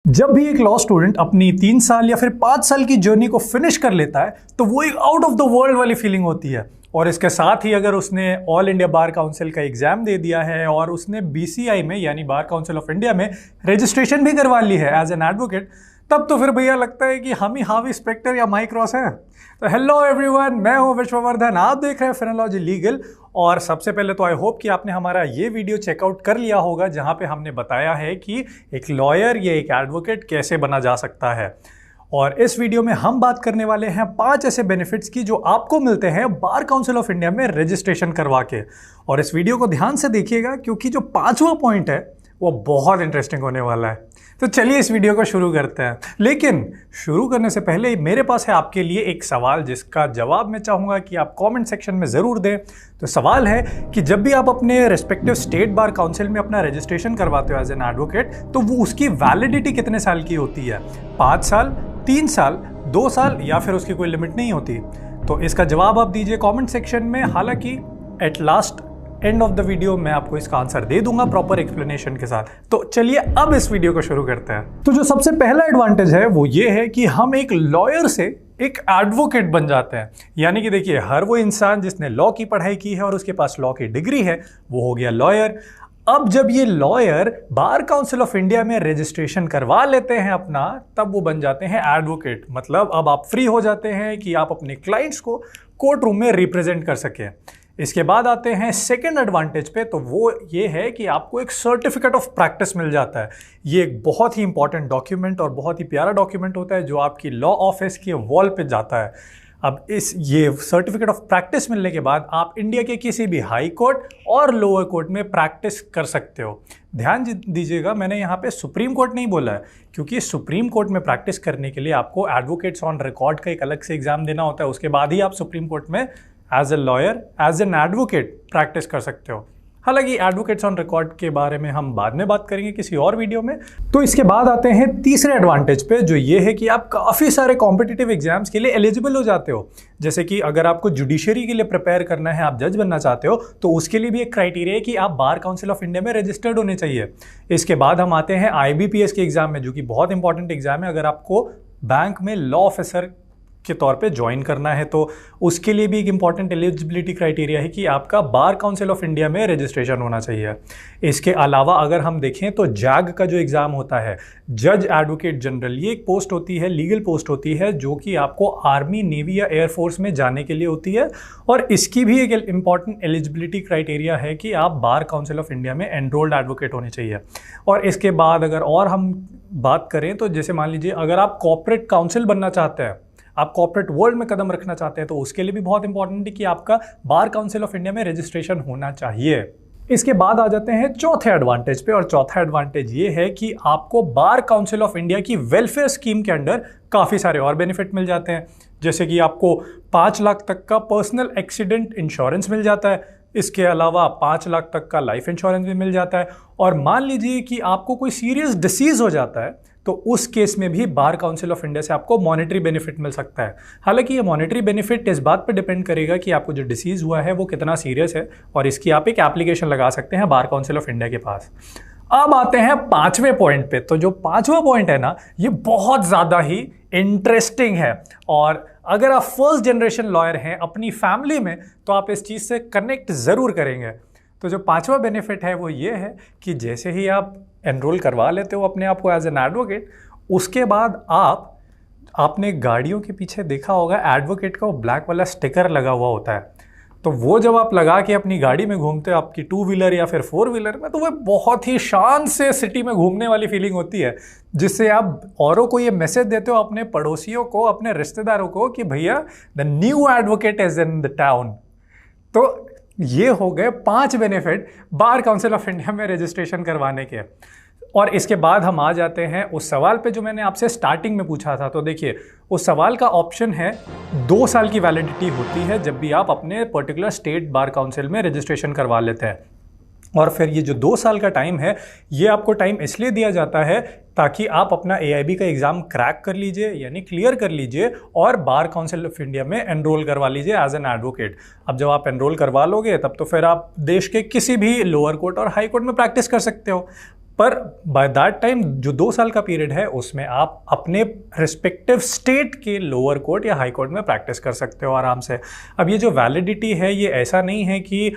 जब भी एक लॉ स्टूडेंट अपनी 3 साल या फिर 5 साल की जर्नी को फिनिश कर लेता है तो वो एक आउट ऑफ द वर्ल्ड वाली फीलिंग होती है। और इसके साथ ही अगर उसने ऑल इंडिया बार काउंसिल का एग्जाम दे दिया है और उसने बीसीआई में यानी बार काउंसिल ऑफ इंडिया में रजिस्ट्रेशन भी करवा ली है एज एन एडवोकेट, तब तो फिर भैया लगता है कि हम ही हार्वी स्पेक्टर या माइक रॉस है। तो हेलो एवरीवन, मैं हूं विश्ववर्धन, आप देख रहे हैं फेनोलॉजी लीगल। और सबसे पहले तो आई होप कि आपने हमारा ये वीडियो चेकआउट कर लिया होगा जहां पे हमने बताया है कि एक लॉयर या एक एडवोकेट कैसे बना जा सकता है। और इस वीडियो में हम बात करने वाले हैं 5 ऐसे बेनिफिट्स की जो आपको मिलते हैं बार काउंसिल ऑफ इंडिया में रजिस्ट्रेशन करवा के। और इस वीडियो को ध्यान से देखिएगा क्योंकि जो 5वां पॉइंट है वो बहुत इंटरेस्टिंग होने वाला है। तो चलिए इस वीडियो को शुरू करते हैं। लेकिन शुरू करने से पहले मेरे पास है आपके लिए एक सवाल जिसका जवाब मैं चाहूँगा कि आप कमेंट सेक्शन में ज़रूर दें। तो सवाल है कि जब भी आप अपने रेस्पेक्टिव स्टेट बार काउंसिल में अपना रजिस्ट्रेशन करवाते हो एज एन एडवोकेट, तो वो उसकी वैलिडिटी कितने साल की होती है? 5 साल, 3 साल, 2 साल या फिर उसकी कोई लिमिट नहीं होती? तो इसका जवाब आप दीजिए कमेंट सेक्शन में। हालांकि at last end of the video मैं आपको इसका आंसर दे दूंगा प्रॉपर एक्सप्लेनेशन के साथ। तो चलिए अब इस वीडियो को शुरू करते हैं। तो जो सबसे पहला एडवांटेज है वो ये है कि हम एक लॉयर से एक एडवोकेट बन जाते हैं। यानी कि देखिए, हर वो इंसान जिसने लॉ की पढ़ाई की है और उसके पास लॉ की डिग्री है वो हो गया लॉयर। अब जब ये lawyer bar council of India में रजिस्ट्रेशन करवा लेते हैं अपना, तब वो बन जाते हैं एडवोकेट। मतलब अब आप फ्री हो जाते हैं कि आप अपने क्लाइंट्स को कोर्ट रूम में रिप्रेजेंट कर सकें। इसके बाद आते हैं सेकेंड एडवांटेज पे, तो वो ये है कि आपको एक सर्टिफिकेट ऑफ प्रैक्टिस मिल जाता है। ये एक बहुत ही इंपॉर्टेंट डॉक्यूमेंट और बहुत ही प्यारा डॉक्यूमेंट होता है जो आपकी लॉ ऑफिस के वॉल पे जाता है। अब ये सर्टिफिकेट ऑफ प्रैक्टिस मिलने के बाद आप इंडिया के किसी भी हाई कोर्ट और लोअर कोर्ट में प्रैक्टिस कर सकते हो। ध्यान दीजिएगा, मैंने यहाँ पे सुप्रीम कोर्ट नहीं बोला है, क्योंकि सुप्रीम कोर्ट में प्रैक्टिस करने के लिए आपको एडवोकेट्स ऑन रिकॉर्ड का एक अलग से एग्जाम देना होता है। उसके बाद ही आप सुप्रीम कोर्ट में as a lawyer, as an advocate practice कर सकते हो। हालांकि एडवोकेट्स ऑन रिकॉर्ड के बारे में हम बाद में बात करेंगे किसी और वीडियो में। तो इसके बाद आते हैं तीसरे एडवांटेज पे, जो ये है कि आप काफ़ी सारे कॉम्पिटिटिव एग्जाम्स के लिए एलिजिबल हो जाते हो। जैसे कि अगर आपको जुडिशरी के लिए प्रिपेयर करना है, आप जज बनना चाहते हो, तो उसके लिए भी एक क्राइटेरिया है कि आप बार काउंसिल ऑफ इंडिया में रजिस्टर्ड होने चाहिए। इसके बाद हम आते हैं IBPS के एग्जाम में, जो कि बहुत इंपॉर्टेंट एग्जाम है। अगर आपको बैंक में लॉ ऑफिसर के तौर पे ज्वाइन करना है तो उसके लिए भी एक इंपॉर्टेंट एलिजिबिलिटी क्राइटेरिया है कि आपका बार काउंसिल ऑफ इंडिया में रजिस्ट्रेशन होना चाहिए। इसके अलावा अगर हम देखें तो जैग का जो एग्ज़ाम होता है, जज एडवोकेट जनरल, ये एक पोस्ट होती है, लीगल पोस्ट होती है, जो कि आपको आर्मी, नेवी या एयरफोर्स में जाने के लिए होती है। और इसकी भी एक इंपॉर्टेंट एलिजिबिलिटी क्राइटेरिया है कि आप बार काउंसिल ऑफ इंडिया में एनरोल्ड एडवोकेट होने चाहिए। और इसके बाद अगर और हम बात करें तो जैसे मान लीजिए अगर आप कॉर्पोरेट काउंसिल बनना चाहते हैं, आप कॉर्पोरेट वर्ल्ड में कदम रखना चाहते हैं, तो उसके लिए भी बहुत इंपॉर्टेंट है कि आपका बार काउंसिल ऑफ इंडिया में रजिस्ट्रेशन होना चाहिए। इसके बाद आ जाते हैं चौथे एडवांटेज पे, और चौथा एडवांटेज ये है कि आपको बार काउंसिल ऑफ इंडिया की वेलफेयर स्कीम के अंडर काफ़ी सारे और बेनिफिट मिल जाते हैं। जैसे कि आपको 5 लाख तक का पर्सनल एक्सीडेंट इंश्योरेंस मिल जाता है। इसके अलावा 5 लाख तक का लाइफ इंश्योरेंस भी मिल जाता है। और मान लीजिए कि आपको कोई सीरियस डिसीज हो जाता है, तो उस केस में भी बार काउंसिल ऑफ इंडिया से आपको मॉनेटरी बेनिफिट मिल सकता है। हालांकि ये मॉनेटरी बेनिफिट इस बात पर डिपेंड करेगा कि आपको जो डिसीज हुआ है वो कितना सीरियस है, और इसकी आप एक एप्लीकेशन लगा सकते हैं बार काउंसिल ऑफ इंडिया के पास। अब आते हैं 5वें पॉइंट पे। तो जो 5वां पॉइंट है ना, ये बहुत ज़्यादा ही इंटरेस्टिंग है। और अगर आप फर्स्ट जनरेशन लॉयर हैं अपनी फैमिली में, तो आप इस चीज़ से कनेक्ट ज़रूर करेंगे। तो जो 5वां बेनिफिट है वो ये है कि जैसे ही आप एनरोल करवा लेते हो अपने आप को एज एन एडवोकेट, उसके बाद आपने गाड़ियों के पीछे देखा होगा एडवोकेट का वो ब्लैक वाला स्टिकर लगा हुआ होता है। तो वो जब आप लगा के अपनी गाड़ी में घूमते हो, आपकी 2 व्हीलर या फिर 4 व्हीलर में, तो वो बहुत ही शान से सिटी में घूमने वाली फीलिंग होती है, जिससे आप औरों को ये मैसेज देते हो, अपने पड़ोसियों को, अपने रिश्तेदारों को, कि भैया the new advocate is in the town. तो ये हो गए 5 benefit bar council of India में रजिस्ट्रेशन करवाने के। और इसके बाद हम आ जाते हैं उस सवाल पे जो मैंने आपसे स्टार्टिंग में पूछा था। तो देखिए, उस सवाल का ऑप्शन है 2 साल की वैलिडिटी होती है जब भी आप अपने पर्टिकुलर स्टेट बार काउंसिल में रजिस्ट्रेशन करवा लेते हैं। और फिर ये जो 2 साल का टाइम है, ये आपको टाइम इसलिए दिया जाता है ताकि आप अपना AIB का एग्ज़ाम क्रैक कर लीजिए, यानी क्लियर कर लीजिए, और बार काउंसिल ऑफ इंडिया में एनरोल करवा लीजिए एज एन एडवोकेट। अब जब आप एनरोल करवा लोगे, तब तो फिर आप देश के किसी भी लोअर कोर्ट और हाई कोर्ट में प्रैक्टिस कर सकते हो। पर बाय दैट टाइम जो 2 साल का पीरियड है उसमें आप अपने रिस्पेक्टिव स्टेट के लोअर कोर्ट या हाई कोर्ट में प्रैक्टिस कर सकते हो आराम से। अब ये जो वैलिडिटी है ये ऐसा नहीं है कि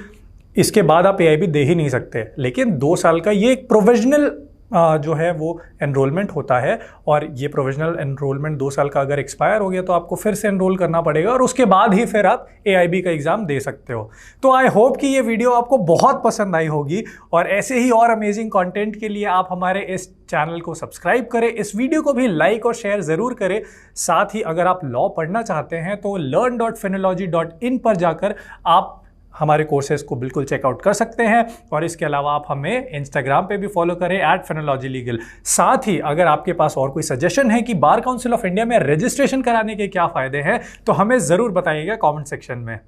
इसके बाद आप AIB दे ही नहीं सकते, लेकिन 2 साल का ये एक प्रोविजनल जो है वो एनरोलमेंट होता है, और ये प्रोविजनल एनरोलमेंट 2 साल का अगर एक्सपायर हो गया तो आपको फिर से एनरोल करना पड़ेगा, और उसके बाद ही फिर आप AIB का एग्ज़ाम दे सकते हो। तो आई होप कि ये वीडियो आपको बहुत पसंद आई होगी, और ऐसे ही और अमेजिंग कंटेंट के लिए आप हमारे इस चैनल को सब्सक्राइब करें, इस वीडियो को भी लाइक और शेयर ज़रूर करें। साथ ही अगर आप लॉ पढ़ना चाहते हैं तो learn.phinology.in पर जाकर आप हमारे कोर्सेज को बिल्कुल चेकआउट कर सकते हैं, और इसके अलावा आप हमें इंस्टाग्राम पे भी फॉलो करें @phinologylegal। साथ ही अगर आपके पास और कोई सजेशन है कि बार काउंसिल ऑफ इंडिया में रजिस्ट्रेशन कराने के क्या फ़ायदे हैं तो हमें ज़रूर बताइएगा कमेंट सेक्शन में।